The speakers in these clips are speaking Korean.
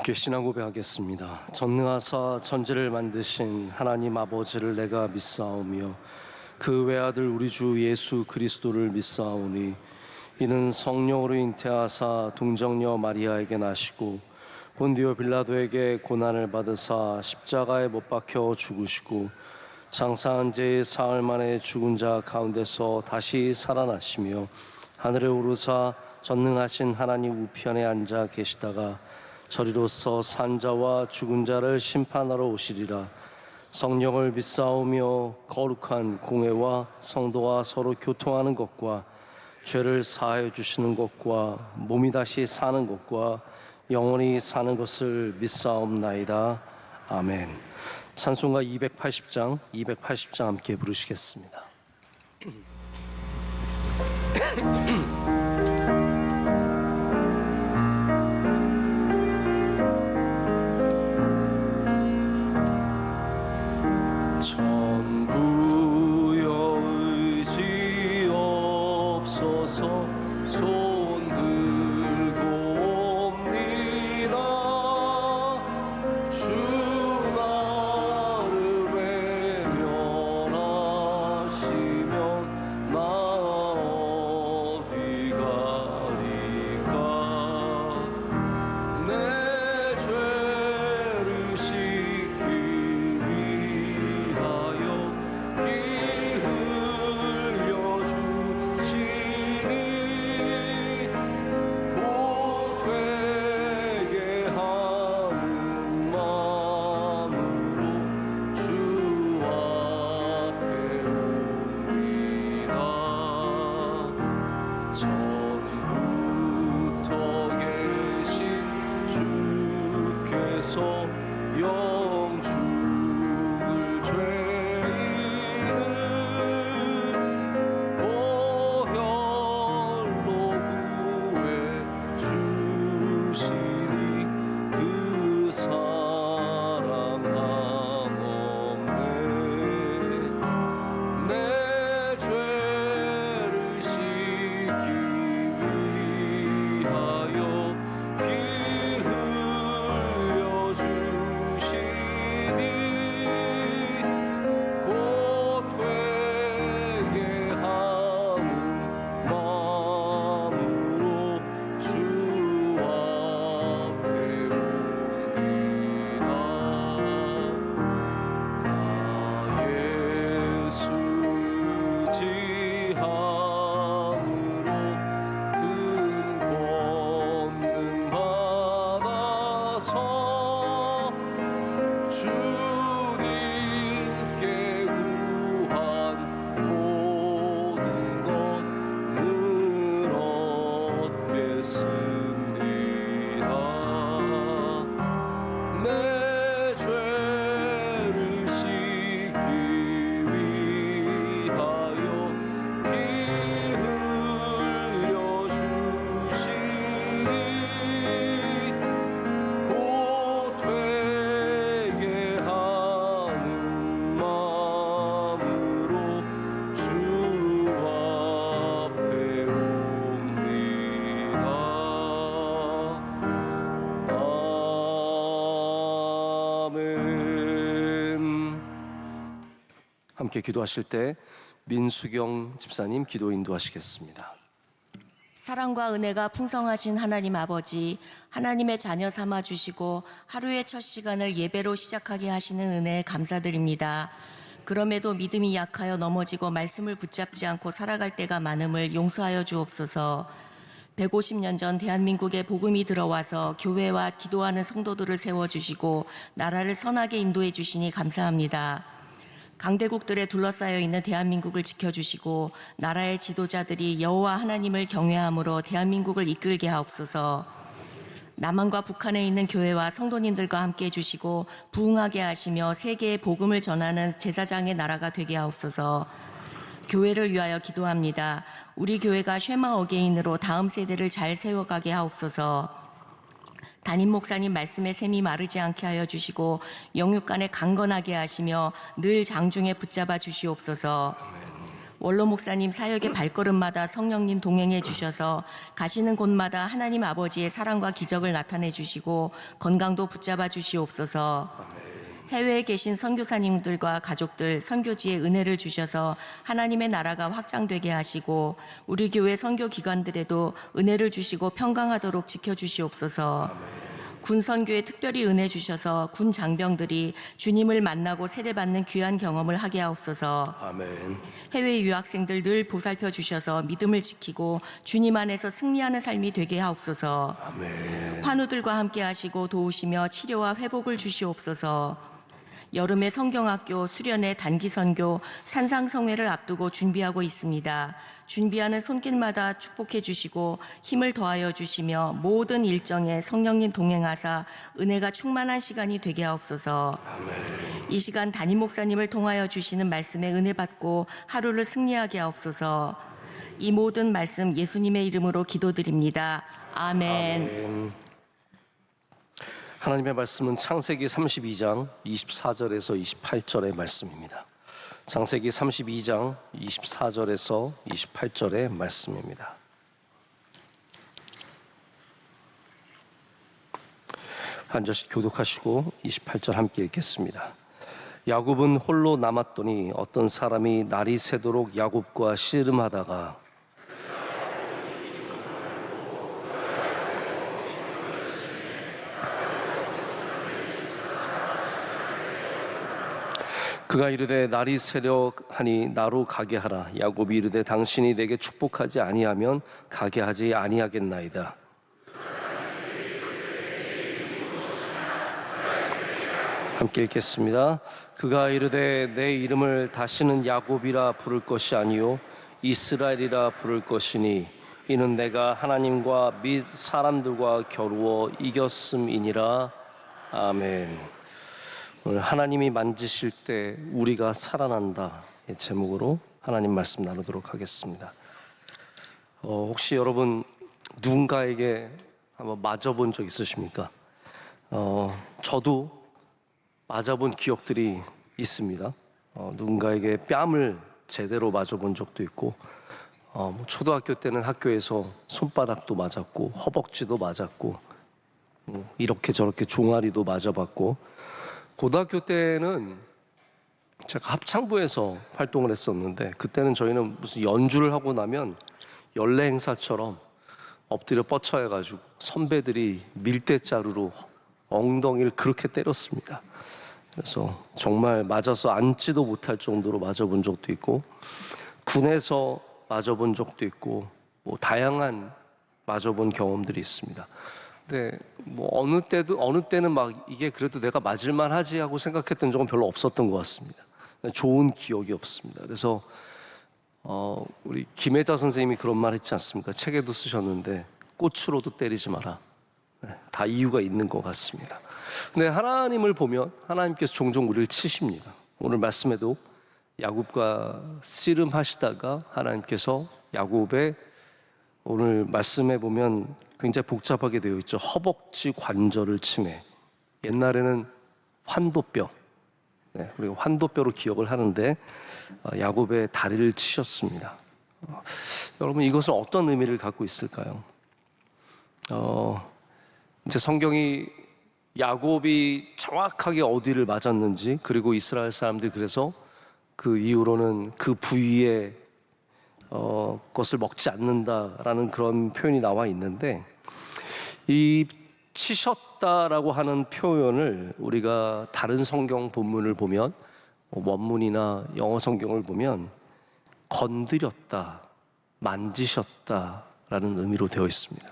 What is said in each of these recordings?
함께 신앙 고백하겠습니다. 전능하사 천지를 만드신 하나님 아버지를 내가 믿사오며 그 외아들 우리 주 예수 그리스도를 믿사오니 이는 성령으로 잉태하사 동정녀 마리아에게 나시고 본디오 빌라도에게 고난을 받으사 십자가에 못 박혀 죽으시고 장사한 지 사흘 만에 죽은 자 가운데서 다시 살아나시며 하늘에 오르사 전능하신 하나님 우편에 앉아 계시다가 저리로서 산자와 죽은 자를 심판하러 오시리라. 성령을 믿사오며 거룩한 공회와 성도와 서로 교통하는 것과 죄를 사하여 주시는 것과 몸이 다시 사는 것과 영원히 사는 것을 믿사옵나이다. 아멘. 찬송가 280장 함께 부르시겠습니다. 전부여 의지 없어서 손 들고 옵니다. 주 나를 외면하시면 나 어디 가리까. 내 죄를 씻기 위하여 피 흘려 주시니 곧 회개하는 마음으로 주 앞에 옵니다. 전부터 계신 주께서 영죽을 죄인을 보혈로 구해 주시니 그 사랑 한없네. 내 죄를 씻기 위하여 피 흘려 주시니 곧 회개하는 마음으로 주 앞에 옵니다. 나 예수 지함으로 큰 권능 받아서 주님께 구한 모든 것 늘 얻겠습니다. 내 죄를 씻기 위하여 피 흘려 주시니 곧 회개하는 마음으로 주 앞에 옵니다. 아멘. 함께 기도하실 때 민수경 집사님 기도 인도하시겠습니다. 사랑과 은혜가 풍성하신 하나님 아버지, 하나님의 자녀 삼아 주시고 하루의 첫 시간을 예배로 시작하게 하시는 은혜에 감사드립니다. 그럼에도 믿음이 약하여 넘어지고 말씀을 붙잡지 않고 살아갈 때가 많음을 용서하여 주옵소서. 150년 전 대한민국에 복음이 들어와서 교회와 기도하는 성도들을 세워주시고 나라를 선하게 인도해 주시니 감사합니다. 강대국들에 둘러싸여 있는 대한민국을 지켜주시고 나라의 지도자들이 여호와 하나님을 경외함으로 대한민국을 이끌게 하옵소서. 남한과 북한에 있는 교회와 성도님들과 함께 해주시고 부흥하게 하시며 세계에 복음을 전하는 제사장의 나라가 되게 하옵소서. 교회를 위하여 기도합니다. 우리 교회가 쉐마 어게인으로 다음 세대를 잘 세워가게 하옵소서. 담임 목사님 말씀에 샘이 마르지 않게 하여 주시고 영육간에 강건하게 하시며 늘 장중에 붙잡아 주시옵소서. 원로 목사님 사역의 발걸음마다 성령님 동행해 주셔서 가시는 곳마다 하나님 아버지의 사랑과 기적을 나타내 주시고 건강도 붙잡아 주시옵소서. 해외에 계신 선교사님들과 가족들, 선교지에 은혜를 주셔서 하나님의 나라가 확장되게 하시고 우리 교회 선교 기관들에도 은혜를 주시고 평강하도록 지켜주시옵소서. 군 선교에 특별히 은혜 주셔서 군 장병들이 주님을 만나고 세례받는 귀한 경험을 하게 하옵소서. 아멘. 해외 유학생들 늘 보살펴 주셔서 믿음을 지키고 주님 안에서 승리하는 삶이 되게 하옵소서. 아멘. 환우들과 함께 하시고 도우시며 치료와 회복을 주시옵소서. 여름에 성경학교, 수련회, 단기 선교, 산상성회를 앞두고 준비하고 있습니다. 준비하는 손길마다 축복해 주시고 힘을 더하여 주시며 모든 일정에 성령님 동행하사 은혜가 충만한 시간이 되게 하옵소서. 아멘. 이 시간 담임 목사님을 통하여 주시는 말씀에 은혜 받고 하루를 승리하게 하옵소서. 이 모든 말씀 예수님의 이름으로 기도드립니다. 아멘. 아멘. 하나님의 말씀은 창세기 32장 24절에서 28절의 말씀입니다. 창세기 32장 24절에서 28절의 말씀입니다. 한 절씩 교독하시고 28절 함께 읽겠습니다. 야곱은 홀로 남았더니 어떤 사람이 날이 새도록 야곱과 씨름하다가 그가 이르되 날이 새려하니 나로 가게 하라. 야곱이 이르되 당신이 내게 축복하지 아니하면 가게 하지 아니하겠나이다. 함께 읽겠습니다. 그가 이르되 내 이름을 다시는 야곱이라 부를 것이 아니요 이스라엘이라 부를 것이니 이는 내가 하나님과 및 사람들과 겨루어 이겼음이니라. 아멘. 오늘 하나님이 만지실 때 우리가 살아난다 이 제목으로 하나님 말씀 나누도록 하겠습니다. 혹시 여러분 누군가에게 한번 맞아본 적 있으십니까? 저도 맞아본 기억들이 있습니다. 누군가에게 뺨을 제대로 맞아본 적도 있고 초등학교 때는 학교에서 손바닥도 맞았고 허벅지도 맞았고 이렇게 저렇게 종아리도 맞아봤고 고등학교 때는 제가 합창부에서 활동을 했었는데 그때는 저희는 무슨 연주를 하고 나면 연례 행사처럼 엎드려 뻗쳐해가지고 선배들이 밀대자루로 엉덩이를 그렇게 때렸습니다. 그래서 정말 맞아서 앉지도 못할 정도로 맞아본 적도 있고 군에서 맞아본 적도 있고 다양한 맞아본 경험들이 있습니다. 근데 어느 때는 막 이게 그래도 내가 맞을만 하지 하고 생각했던 적은 별로 없었던 것 같습니다. 좋은 기억이 없습니다. 그래서 우리 김혜자 선생님이 그런 말 했지 않습니까? 책에도 쓰셨는데 꽃으로도 때리지 마라. 다 이유가 있는 것 같습니다. 근데 하나님을 보면 하나님께서 종종 우리를 치십니다. 오늘 말씀에도 야곱과 씨름하시다가 하나님께서 야곱의 오늘 말씀에 보면 굉장히 복잡하게 되어 있죠. 허벅지 관절을 치매. 옛날에는 환도뼈, 그리고 환도뼈로 기억을 하는데 야곱의 다리를 치셨습니다. 여러분 이것은 어떤 의미를 갖고 있을까요? 이제 성경이 야곱이 정확하게 어디를 맞았는지 그리고 이스라엘 사람들이 그래서 그 이후로는 그 부위에 것을 먹지 않는다라는 그런 표현이 나와 있는데 이 치셨다라고 하는 표현을 우리가 다른 성경 본문을 보면 원문이나 영어 성경을 보면 건드렸다, 만지셨다라는 의미로 되어 있습니다.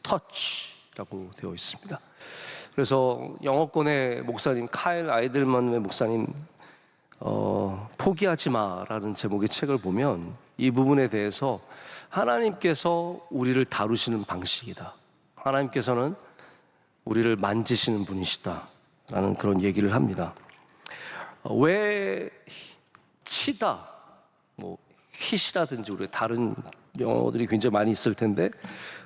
touch라고 되어 있습니다. 그래서 영어권의 목사님 카일 아이들만의 목사님 포기하지 마라는 제목의 책을 보면 이 부분에 대해서 하나님께서 우리를 다루시는 방식이다. 하나님께서는 우리를 만지시는 분이시다 라는 그런 얘기를 합니다. 왜 치다, hit이라든지 우리 다른 영어들이 굉장히 많이 있을 텐데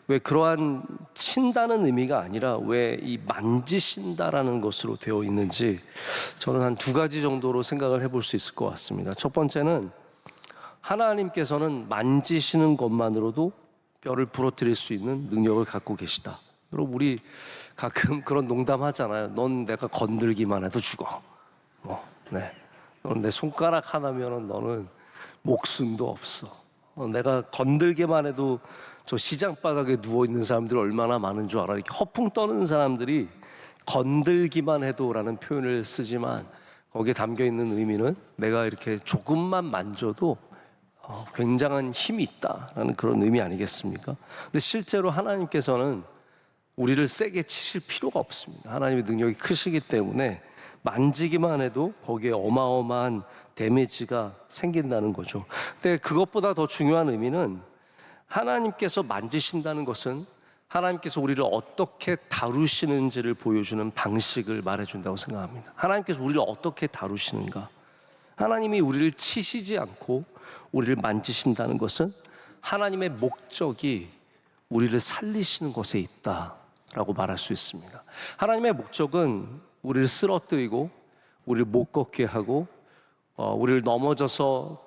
왜 그러한 친다는 의미가 아니라 왜 이 만지신다라는 것으로 되어 있는지 저는 한 두 가지 정도로 생각을 해볼 수 있을 것 같습니다. 첫 번째는 하나님께서는 만지시는 것만으로도 뼈를 부러뜨릴 수 있는 능력을 갖고 계시다. 여러분, 우리 가끔 그런 농담 하잖아요. 넌 내가 건들기만 해도 죽어. 넌 내 손가락 하나면은 너는 목숨도 없어. 내가 건들기만 해도 저 시장 바닥에 누워 있는 사람들이 얼마나 많은 줄 알아. 이렇게 허풍 떠는 사람들이 건들기만 해도라는 표현을 쓰지만 거기에 담겨 있는 의미는 내가 이렇게 조금만 만져도 굉장한 힘이 있다라는 그런 의미 아니겠습니까? 근데 실제로 하나님께서는 우리를 세게 치실 필요가 없습니다. 하나님의 능력이 크시기 때문에 만지기만 해도 거기에 어마어마한 데미지가 생긴다는 거죠. 근데 그것보다 더 중요한 의미는 하나님께서 만지신다는 것은 하나님께서 우리를 어떻게 다루시는지를 보여주는 방식을 말해준다고 생각합니다. 하나님께서 우리를 어떻게 다루시는가? 하나님이 우리를 치시지 않고 우리를 만지신다는 것은 하나님의 목적이 우리를 살리시는 것에 있다라고 말할 수 있습니다. 하나님의 목적은 우리를 쓰러뜨리고 우리를 못 걷게 하고 우리를 넘어져서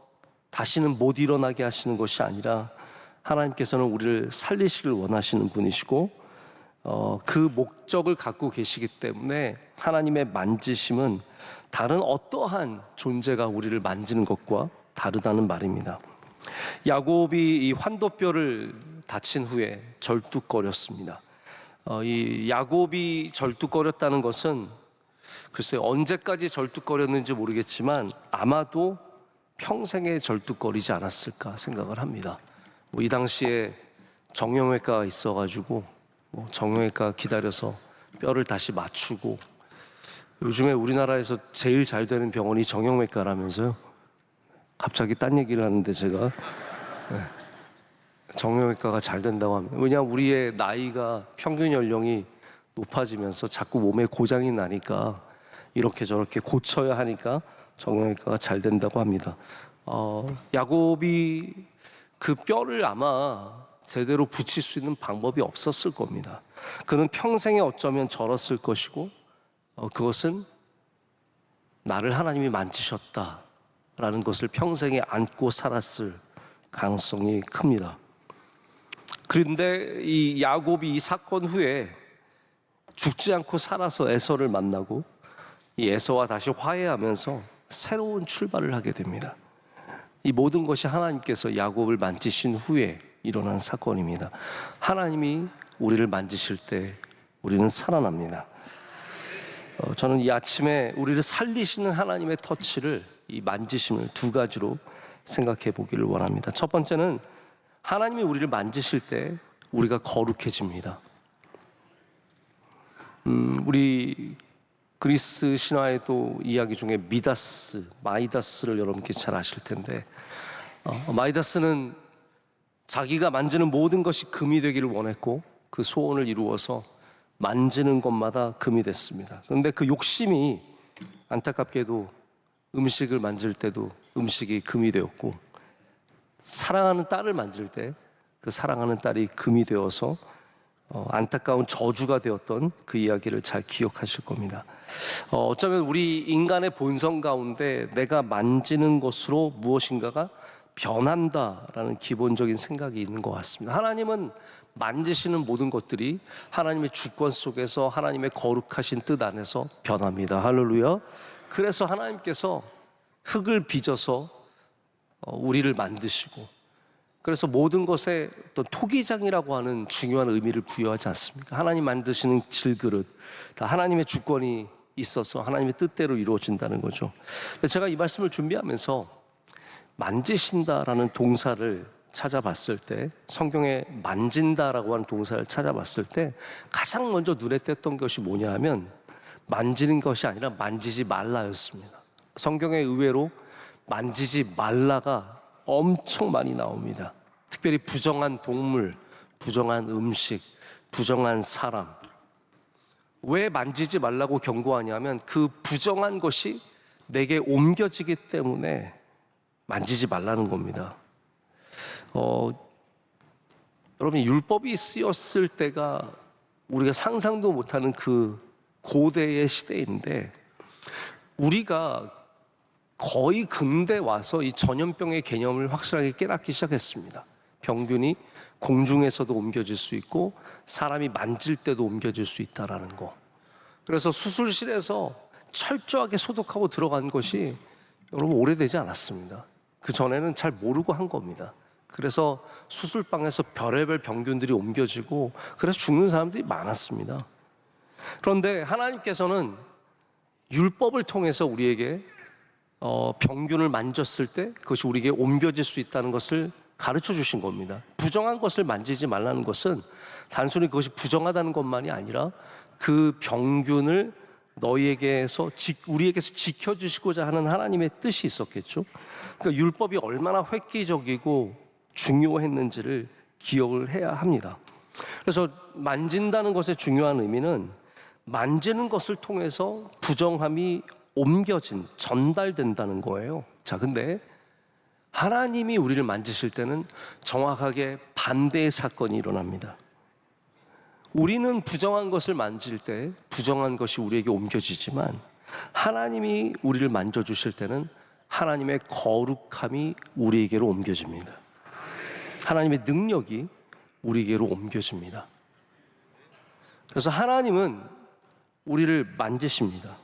다시는 못 일어나게 하시는 것이 아니라 하나님께서는 우리를 살리시길 원하시는 분이시고 그 목적을 갖고 계시기 때문에 하나님의 만지심은 다른 어떠한 존재가 우리를 만지는 것과 다르다는 말입니다. 야곱이 이 환도뼈를 다친 후에 절뚝거렸습니다. 이 야곱이 절뚝거렸다는 것은 글쎄 언제까지 절뚝거렸는지 모르겠지만 아마도 평생에 절뚝거리지 않았을까 생각을 합니다. 이 당시에 정형외과가 있어가지고 정형외과 기다려서 뼈를 다시 맞추고, 요즘에 우리나라에서 제일 잘 되는 병원이 정형외과라면서요. 갑자기 딴 얘기를 하는데 제가 정형외과가 잘 된다고 합니다. 왜냐하면 우리의 나이가 평균 연령이 높아지면서 자꾸 몸에 고장이 나니까 이렇게 저렇게 고쳐야 하니까 정형외과가 잘 된다고 합니다. 야곱이 그 뼈를 아마 제대로 붙일 수 있는 방법이 없었을 겁니다. 그는 평생에 어쩌면 절었을 것이고 그것은 나를 하나님이 만지셨다라는 것을 평생에 안고 살았을 가능성이 큽니다. 그런데 이 야곱이 이 사건 후에 죽지 않고 살아서 에서를 만나고 이 에서와 다시 화해하면서 새로운 출발을 하게 됩니다. 이 모든 것이 하나님께서 야곱을 만지신 후에 일어난 사건입니다. 하나님이 우리를 만지실 때 우리는 살아납니다. 저는 이 아침에 우리를 살리시는 하나님의 터치를, 이 만지심을 두 가지로 생각해 보기를 원합니다. 첫 번째는 하나님이 우리를 만지실 때 우리가 거룩해집니다. 우리 그리스 신화의 또 이야기 중에 마이다스를 여러분께 잘 아실 텐데, 마이다스는 자기가 만지는 모든 것이 금이 되기를 원했고 그 소원을 이루어서 만지는 것마다 금이 됐습니다. 그런데 그 욕심이 안타깝게도 음식을 만질 때도 음식이 금이 되었고, 사랑하는 딸을 만질 때 그 사랑하는 딸이 금이 되어서 안타까운 저주가 되었던 그 이야기를 잘 기억하실 겁니다. 어쩌면 우리 인간의 본성 가운데 내가 만지는 것으로 무엇인가가 변한다라는 기본적인 생각이 있는 것 같습니다. 하나님은 만지시는 모든 것들이 하나님의 주권 속에서 하나님의 거룩하신 뜻 안에서 변합니다. 할렐루야. 그래서 하나님께서 흙을 빚어서 우리를 만드시고, 그래서 모든 것에 또 토기장이라고 하는 중요한 의미를 부여하지 않습니까? 하나님 만드시는 질그릇 다 하나님의 주권이 있어서 하나님의 뜻대로 이루어진다는 거죠. 제가 이 말씀을 준비하면서 만지신다라는 동사를 찾아봤을 때, 성경에 만진다라고 하는 동사를 찾아봤을 때 가장 먼저 눈에 띄었던 것이 뭐냐 하면 만지는 것이 아니라 만지지 말라였습니다. 성경에 의외로 만지지 말라가 엄청 많이 나옵니다. 특별히 부정한 동물, 부정한 음식, 부정한 사람. 왜 만지지 말라고 경고하냐면 그 부정한 것이 내게 옮겨지기 때문에 만지지 말라는 겁니다. 여러분, 율법이 쓰였을 때가 우리가 상상도 못하는 그 고대의 시대인데, 우리가 거의 근대 와서 이 전염병의 개념을 확실하게 깨닫기 시작했습니다. 병균이 공중에서도 옮겨질 수 있고 사람이 만질 때도 옮겨질 수 있다라는 거. 그래서 수술실에서 철저하게 소독하고 들어간 것이 여러분 오래되지 않았습니다. 그 전에는 잘 모르고 한 겁니다. 그래서 수술방에서 별의별 병균들이 옮겨지고 그래서 죽는 사람들이 많았습니다. 그런데 하나님께서는 율법을 통해서 우리에게 병균을 만졌을 때 그것이 우리에게 옮겨질 수 있다는 것을 가르쳐 주신 겁니다. 부정한 것을 만지지 말라는 것은 단순히 그것이 부정하다는 것만이 아니라 그 병균을 우리에게서 지켜주시고자 하는 하나님의 뜻이 있었겠죠. 그러니까 율법이 얼마나 획기적이고 중요했는지를 기억을 해야 합니다. 그래서 만진다는 것의 중요한 의미는 만지는 것을 통해서 부정함이 전달된다는 거예요. 자, 근데 하나님이 우리를 만지실 때는 정확하게 반대의 사건이 일어납니다. 우리는 부정한 것을 만질 때 부정한 것이 우리에게 옮겨지지만 하나님이 우리를 만져주실 때는 하나님의 거룩함이 우리에게로 옮겨집니다. 하나님의 능력이 우리에게로 옮겨집니다. 그래서 하나님은 우리를 만지십니다.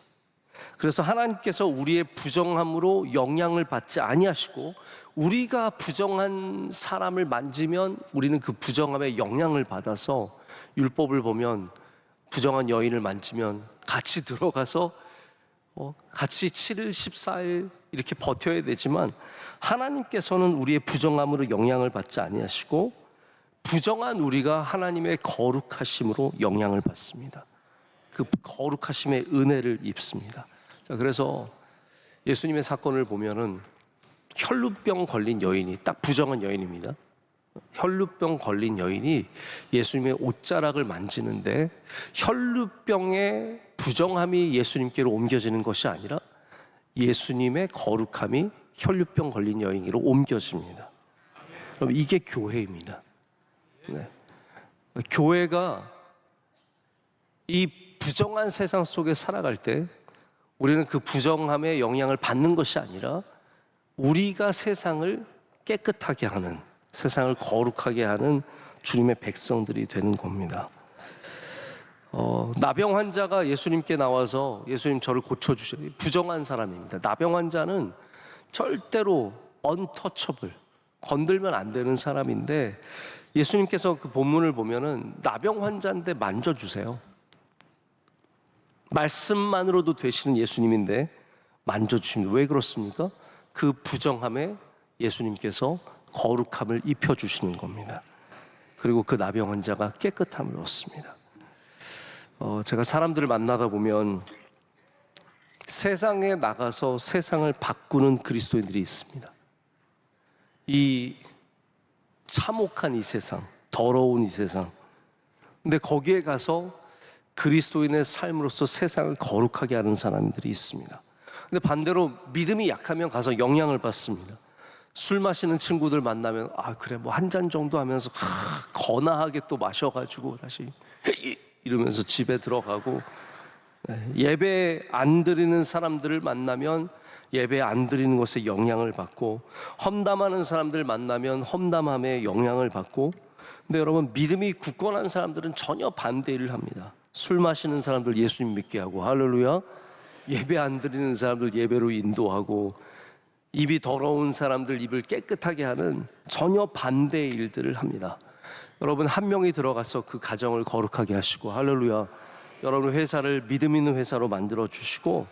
그래서 하나님께서 우리의 부정함으로 영향을 받지 아니하시고 우리가 부정한 사람을 만지면 우리는 그 부정함에 영향을 받아서 율법을 보면 부정한 여인을 만지면 같이 들어가서 같이 7일 14일 이렇게 버텨야 되지만 하나님께서는 우리의 부정함으로 영향을 받지 아니하시고 부정한 우리가 하나님의 거룩하심으로 영향을 받습니다. 그 거룩하심의 은혜를 입습니다. 자, 그래서 예수님의 사건을 보면은 혈루병 걸린 여인이 딱 부정한 여인입니다. 혈루병 걸린 여인이 예수님의 옷자락을 만지는데 혈루병의 부정함이 예수님께로 옮겨지는 것이 아니라 예수님의 거룩함이 혈루병 걸린 여인으로 옮겨집니다. 그럼 이게 교회입니다. 네. 교회가 이 부정한 세상 속에 살아갈 때 우리는 그 부정함의 영향을 받는 것이 아니라 우리가 세상을 깨끗하게 하는, 세상을 거룩하게 하는 주님의 백성들이 되는 겁니다. 나병 환자가 예수님께 나와서 예수님 저를 고쳐주셔요. 부정한 사람입니다. 나병 환자는 절대로 untouchable, 건들면 안 되는 사람인데 예수님께서 그 본문을 보면은 나병 환자인데 만져주세요. 말씀만으로도 되시는 예수님인데 만져주십니다. 왜 그렇습니까? 그 부정함에 예수님께서 거룩함을 입혀주시는 겁니다. 그리고 그 나병 환자가 깨끗함을 얻습니다. 제가 사람들을 만나다 보면 세상에 나가서 세상을 바꾸는 그리스도인들이 있습니다. 이 참혹한 이 세상, 더러운 이 세상, 근데 거기에 가서 그리스도인의 삶으로서 세상을 거룩하게 하는 사람들이 있습니다. 근데 반대로 믿음이 약하면 가서 영향을 받습니다. 술 마시는 친구들 만나면 그래 뭐 한 잔 정도 하면서 거나하게 또 마셔가지고 다시 이러면서 집에 들어가고, 예배 안 드리는 사람들을 만나면 예배 안 드리는 것에 영향을 받고, 험담하는 사람들 만나면 험담함에 영향을 받고. 근데 여러분, 믿음이 굳건한 사람들은 전혀 반대 일을 합니다. 술 마시는 사람들 예수님 믿게 하고, 할렐루야. 예배 안 드리는 사람들 예배로 인도하고, 입이 더러운 사람들 입을 깨끗하게 하는 전혀 반대의 일들을 합니다. 여러분, 한 명이 들어가서 그 가정을 거룩하게 하시고, 할렐루야. 여러분 회사를 믿음 있는 회사로 만들어 주시고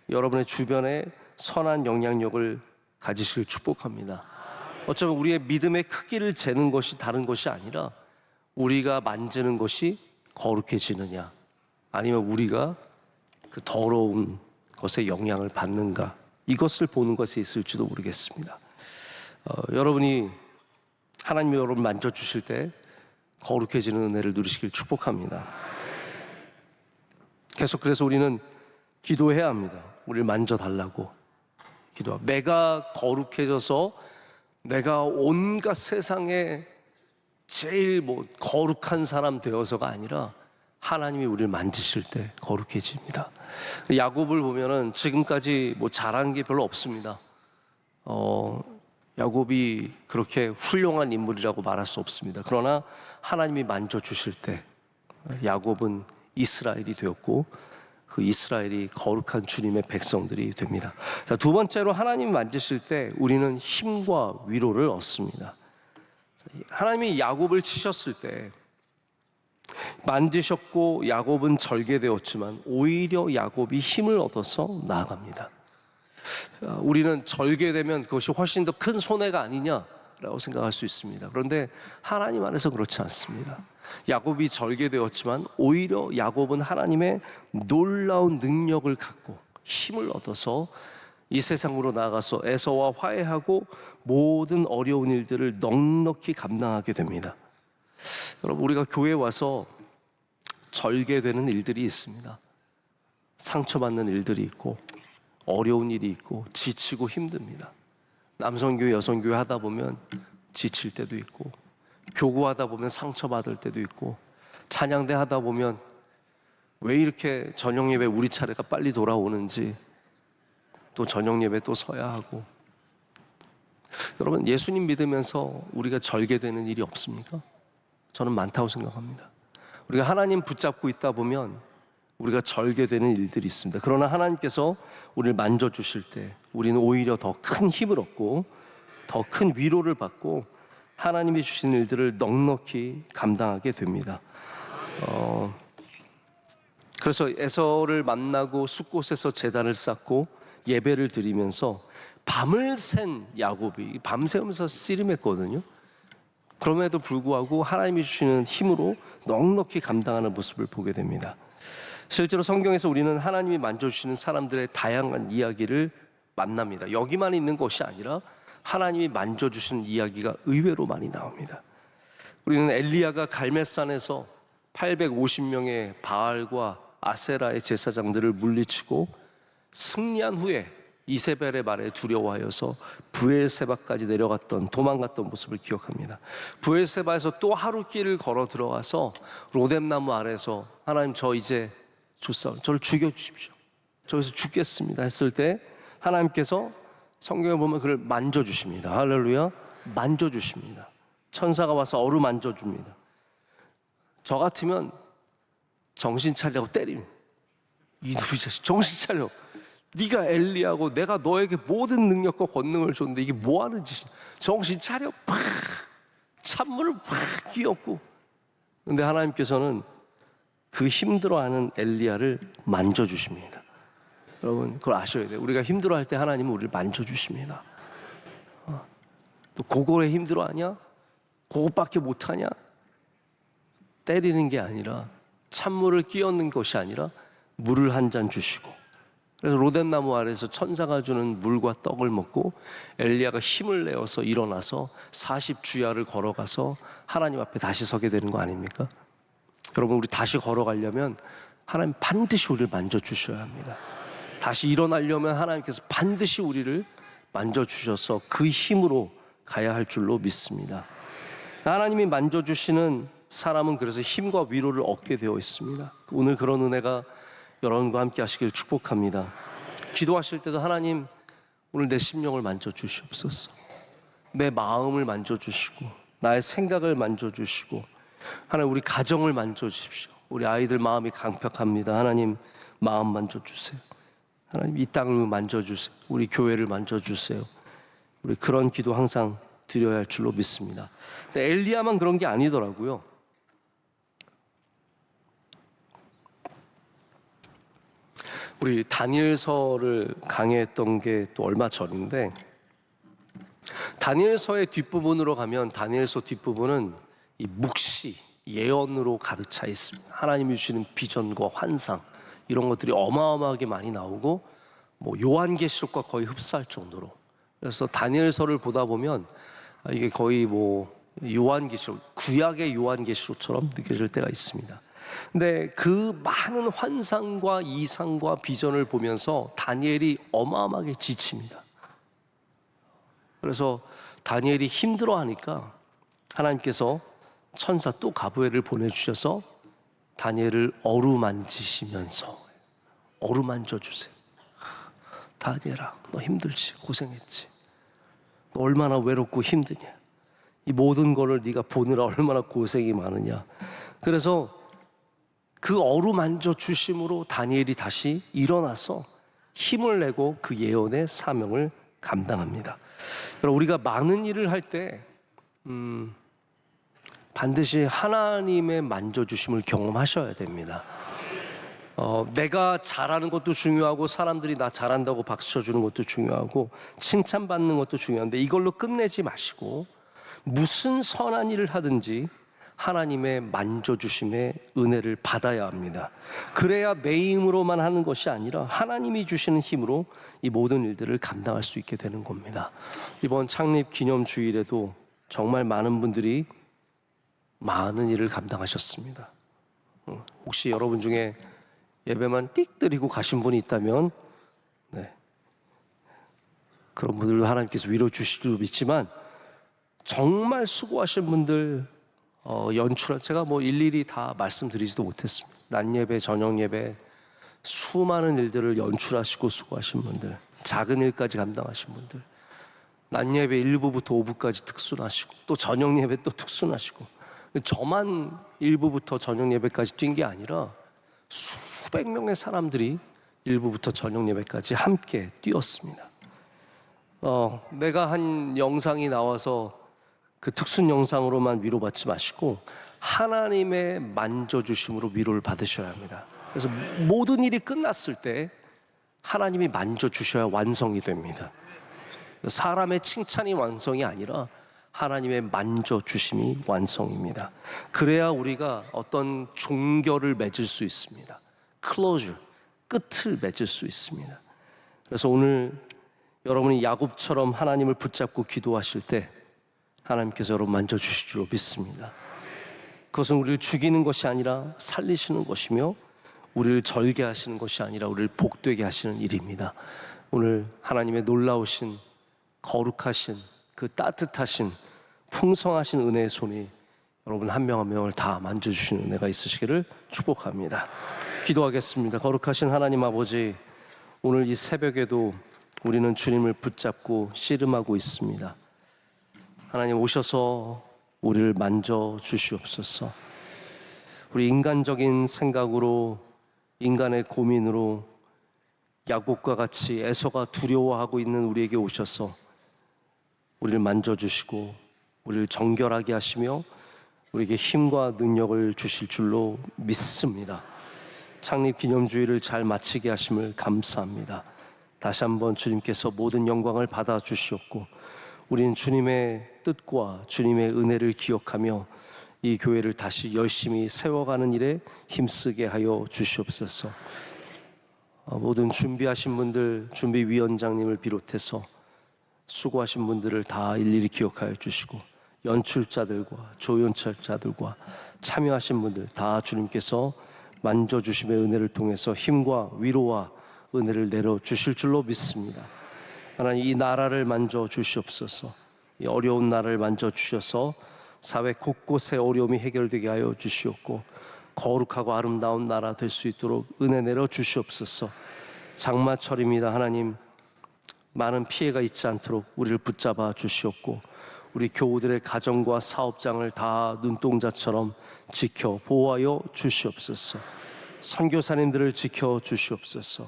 여러분의 주변에 선한 영향력을 가지시길 축복합니다. 어쩌면 우리의 믿음의 크기를 재는 것이 다른 것이 아니라 우리가 만지는 것이 거룩해지느냐, 아니면 우리가 그 더러운 것에 영향을 받는가, 이것을 보는 것에 있을지도 모르겠습니다. 여러분이 하나님이 여러분 만져주실 때 거룩해지는 은혜를 누리시길 축복합니다. 계속 그래서 우리는 기도해야 합니다. 우리를 만져달라고 기도하고, 내가 거룩해져서 내가 온갖 세상에 제일 거룩한 사람 되어서가 아니라 하나님이 우리를 만지실 때 거룩해집니다. 야곱을 보면은 지금까지 뭐 잘한 게 별로 없습니다. 야곱이 그렇게 훌륭한 인물이라고 말할 수 없습니다. 그러나 하나님이 만져주실 때 야곱은 이스라엘이 되었고 그 이스라엘이 거룩한 주님의 백성들이 됩니다. 자, 두 번째로 하나님이 만지실 때 우리는 힘과 위로를 얻습니다. 하나님이 야곱을 치셨을 때 만지셨고 야곱은 절개되었지만 오히려 야곱이 힘을 얻어서 나아갑니다. 우리는 절개되면 그것이 훨씬 더 큰 손해가 아니냐라고 생각할 수 있습니다. 그런데 하나님 안에서 그렇지 않습니다. 야곱이 절개되었지만 오히려 야곱은 하나님의 놀라운 능력을 갖고 힘을 얻어서 이 세상으로 나아가서 에서와 화해하고 모든 어려운 일들을 넉넉히 감당하게 됩니다. 여러분, 우리가 교회에 와서 절개되는 일들이 있습니다. 상처받는 일들이 있고 어려운 일이 있고 지치고 힘듭니다. 남성교회 여성교회 하다 보면 지칠 때도 있고 교구하다 보면 상처받을 때도 있고 찬양대 하다 보면 왜 이렇게 저녁 예배 우리 차례가 빨리 돌아오는지 또 저녁 예배 또 서야 하고. 여러분, 예수님 믿으면서 우리가 절개되는 일이 없습니까? 저는 많다고 생각합니다. 우리가 하나님 붙잡고 있다 보면 우리가 절개되는 일들이 있습니다. 그러나 하나님께서 우리를 만져주실 때 우리는 오히려 더 큰 힘을 얻고 더 큰 위로를 받고 하나님이 주신 일들을 넉넉히 감당하게 됩니다. 그래서 에서를 만나고 숫곳에서 제단을 쌓고 예배를 드리면서 밤을 샌 야곱이 밤새면서 씨름했거든요. 그럼에도 불구하고 하나님이 주시는 힘으로 넉넉히 감당하는 모습을 보게 됩니다. 실제로 성경에서 우리는 하나님이 만져주시는 사람들의 다양한 이야기를 만납니다. 여기만 있는 것이 아니라 하나님이 만져주시는 이야기가 의외로 많이 나옵니다. 우리는 엘리야가 갈멜산에서 850명의 바알과 아세라의 제사장들을 물리치고 승리한 후에 이세벨의 말에 두려워하여서 브엘세바까지 내려갔던 도망갔던 모습을 기억합니다. 브엘세바에서 또 하루 길을 걸어 들어가서 로뎀나무 아래서 하나님 저 이제 저를 죽여주십시오. 저기서 죽겠습니다 했을 때 하나님께서 성경에 보면 그를 만져주십니다. 할렐루야. 만져주십니다. 천사가 와서 어루만져줍니다. 저 같으면 정신 차리라고 때립니다. 이놈의 자식 정신 차려. 네가 엘리야고 내가 너에게 모든 능력과 권능을 줬는데 이게 뭐하는 짓이야. 정신 차려. 팍 찬물을 팍 끼얹고. 근데 하나님께서는 그 힘들어하는 엘리야를 만져주십니다. 여러분 그걸 아셔야 돼요. 우리가 힘들어할 때 하나님은 우리를 만져주십니다. 또 그거에 힘들어하냐? 그것밖에 못하냐? 때리는 게 아니라 찬물을 끼얹는 것이 아니라 물을 한 잔 주시고, 그래서 로뎀나무 아래에서 천사가 주는 물과 떡을 먹고 엘리야가 힘을 내어서 일어나서 40주야를 걸어가서 하나님 앞에 다시 서게 되는 거 아닙니까? 여러분 우리 다시 걸어가려면 하나님 반드시 우리를 만져주셔야 합니다. 다시 일어나려면 하나님께서 반드시 우리를 만져주셔서 그 힘으로 가야 할 줄로 믿습니다. 하나님이 만져주시는 사람은 그래서 힘과 위로를 얻게 되어 있습니다. 오늘 그런 은혜가 여러분과 함께 하시길 축복합니다. 기도하실 때도 하나님 오늘 내 심령을 만져주시옵소서. 내 마음을 만져주시고 나의 생각을 만져주시고 하나님 우리 가정을 만져주십시오. 우리 아이들 마음이 강팍합니다. 하나님 마음 만져주세요. 하나님 이 땅을 만져주세요. 우리 교회를 만져주세요. 우리 그런 기도 항상 드려야 할 줄로 믿습니다. 근데 엘리야만 그런 게 아니더라고요. 우리 다니엘서를 강의했던 게 또 얼마 전인데 다니엘서의 뒷부분으로 가면 다니엘서 뒷부분은 이 묵시, 예언으로 가득 차 있습니다. 하나님이 주시는 비전과 환상 이런 것들이 어마어마하게 많이 나오고 뭐 요한계시록과 거의 흡사할 정도로, 그래서 다니엘서를 보다 보면 이게 거의 뭐 요한계시록, 구약의 요한계시록처럼 느껴질 때가 있습니다. 근데 그 많은 환상과 이상과 비전을 보면서 다니엘이 어마어마하게 지칩니다. 그래서 다니엘이 힘들어하니까 하나님께서 천사 또 가브엘을 보내주셔서 다니엘을 어루만지시면서 어루만져 주세요. 다니엘아, 너 힘들지? 고생했지? 너 얼마나 외롭고 힘드냐? 이 모든 거를 네가 보느라 얼마나 고생이 많으냐? 그래서 그 어루만져 주심으로 다니엘이 다시 일어나서 힘을 내고 그 예언의 사명을 감당합니다. 여러분, 우리가 많은 일을 할 때 반드시 하나님의 만져주심을 경험하셔야 됩니다. 내가 잘하는 것도 중요하고 사람들이 나 잘한다고 박수 쳐주는 것도 중요하고 칭찬받는 것도 중요한데 이걸로 끝내지 마시고 무슨 선한 일을 하든지 하나님의 만져주심의 은혜를 받아야 합니다. 그래야 내 힘으로만 하는 것이 아니라 하나님이 주시는 힘으로 이 모든 일들을 감당할 수 있게 되는 겁니다. 이번 창립 기념 주일에도 정말 많은 분들이 많은 일을 감당하셨습니다. 혹시 여러분 중에 예배만 띡 드리고 가신 분이 있다면 그런 분들도 하나님께서 위로 주실 줄 믿지만 정말 수고하신 분들 연출 제가 일일이 다 말씀드리지도 못했습니다. 낮 예배, 저녁 예배 수많은 일들을 연출하시고 수고하신 분들, 작은 일까지 감당하신 분들, 낮 예배 1부부터 5부까지 특순하시고 또 저녁 예배 또 특순하시고 저만 1부부터 저녁 예배까지 뛴 게 아니라 수백 명의 사람들이 1부부터 저녁 예배까지 함께 뛰었습니다. 내가 한 영상이 나와서 그 특순 영상으로만 위로받지 마시고 하나님의 만져주심으로 위로를 받으셔야 합니다. 그래서 모든 일이 끝났을 때 하나님이 만져주셔야 완성이 됩니다. 사람의 칭찬이 완성이 아니라 하나님의 만져주심이 완성입니다. 그래야 우리가 어떤 종결을 맺을 수 있습니다. closure, 끝을 맺을 수 있습니다. 그래서 오늘 여러분이 야곱처럼 하나님을 붙잡고 기도하실 때 하나님께서 여러분 만져주실 줄로 믿습니다. 그것은 우리를 죽이는 것이 아니라 살리시는 것이며 우리를 절게 하시는 것이 아니라 우리를 복되게 하시는 일입니다. 오늘 하나님의 놀라우신 거룩하신 그 따뜻하신 풍성하신 은혜의 손이 여러분 한 명 한 명을 다 만져주시는 은혜가 있으시기를 축복합니다. 기도하겠습니다. 거룩하신 하나님 아버지, 오늘 이 새벽에도 우리는 주님을 붙잡고 씨름하고 있습니다. 하나님 오셔서 우리를 만져주시옵소서. 우리 인간적인 생각으로, 인간의 고민으로 야곱과 같이 에서가 두려워하고 있는 우리에게 오셔서 우리를 만져주시고 우리를 정결하게 하시며 우리에게 힘과 능력을 주실 줄로 믿습니다. 창립 기념주의를 잘 마치게 하심을 감사합니다. 다시 한번 주님께서 모든 영광을 받아 주시옵고 우리는 주님의 뜻과 주님의 은혜를 기억하며 이 교회를 다시 열심히 세워가는 일에 힘쓰게 하여 주시옵소서. 모든 준비하신 분들, 준비위원장님을 비롯해서 수고하신 분들을 다 일일이 기억하여 주시고 연출자들과 조연출자들과 참여하신 분들 다 주님께서 만져주심의 은혜를 통해서 힘과 위로와 은혜를 내려주실 줄로 믿습니다. 하나님 이 나라를 만져주시옵소서. 이 어려운 나라를 만져주셔서 사회 곳곳의 어려움이 해결되게 하여 주시옵고 거룩하고 아름다운 나라 될 수 있도록 은혜 내려주시옵소서. 장마철입니다. 하나님 많은 피해가 있지 않도록 우리를 붙잡아 주시옵고 우리 교우들의 가정과 사업장을 다 눈동자처럼 지켜 보호하여 주시옵소서. 선교사님들을 지켜 주시옵소서.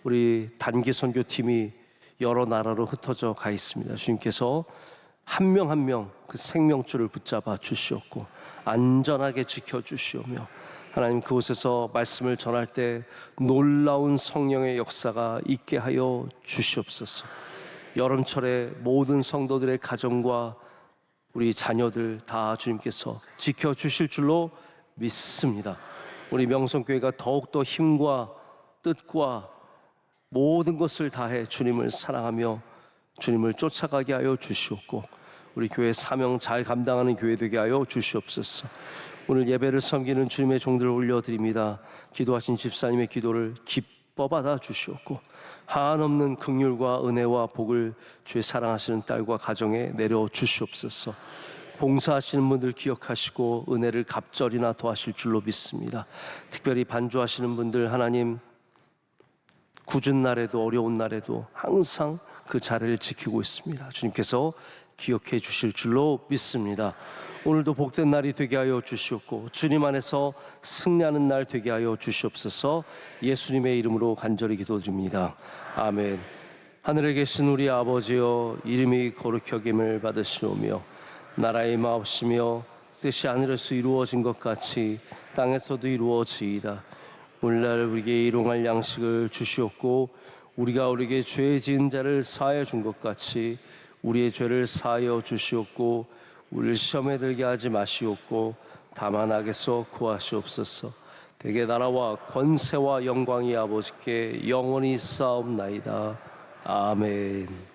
우리 단기 선교팀이 여러 나라로 흩어져 가 있습니다. 주님께서 한 명 한 명 그 생명줄을 붙잡아 주시옵고 안전하게 지켜 주시오며 하나님 그곳에서 말씀을 전할 때 놀라운 성령의 역사가 있게 하여 주시옵소서. 여름철에 모든 성도들의 가정과 우리 자녀들 다 주님께서 지켜주실 줄로 믿습니다. 우리 명성교회가 더욱더 힘과 뜻과 모든 것을 다해 주님을 사랑하며 주님을 쫓아가게 하여 주시옵고 우리 교회 사명 잘 감당하는 교회 되게 하여 주시옵소서. 오늘 예배를 섬기는 주님의 종들을 올려드립니다. 기도하신 집사님의 기도를 기뻐 받아 주시옵고 한없는 긍휼과 은혜와 복을 주의 사랑하시는 딸과 가정에 내려 주시옵소서. 봉사하시는 분들 기억하시고 은혜를 갑절이나 더하실 줄로 믿습니다. 특별히 반주하시는 분들 하나님 굳은 날에도 어려운 날에도 항상 그 자리를 지키고 있습니다. 주님께서 기억해 주실 줄로 믿습니다. 오늘도 복된 날이 되게 하여 주시옵고 주님 안에서 승리하는 날 되게 하여 주시옵소서. 예수님의 이름으로 간절히 기도드립니다. 아멘. 하늘에 계신 우리 아버지여, 이름이 거룩히 여김을 받으시오며 나라의 마옵시며 뜻이 하늘에서 이루어진 것 같이 땅에서도 이루어지이다. 오늘날 우리에게 일용할 양식을 주시옵고 우리가 우리에게 죄 지은 자를 사하여 준 것 같이 우리의 죄를 사하여 주시옵고 우리를 시험에 들게 하지 마시옵고 다만 악에서 구하시옵소서. 대개 나라와 권세와 영광이 아버지께 영원히 쌓옵나이다. 아멘.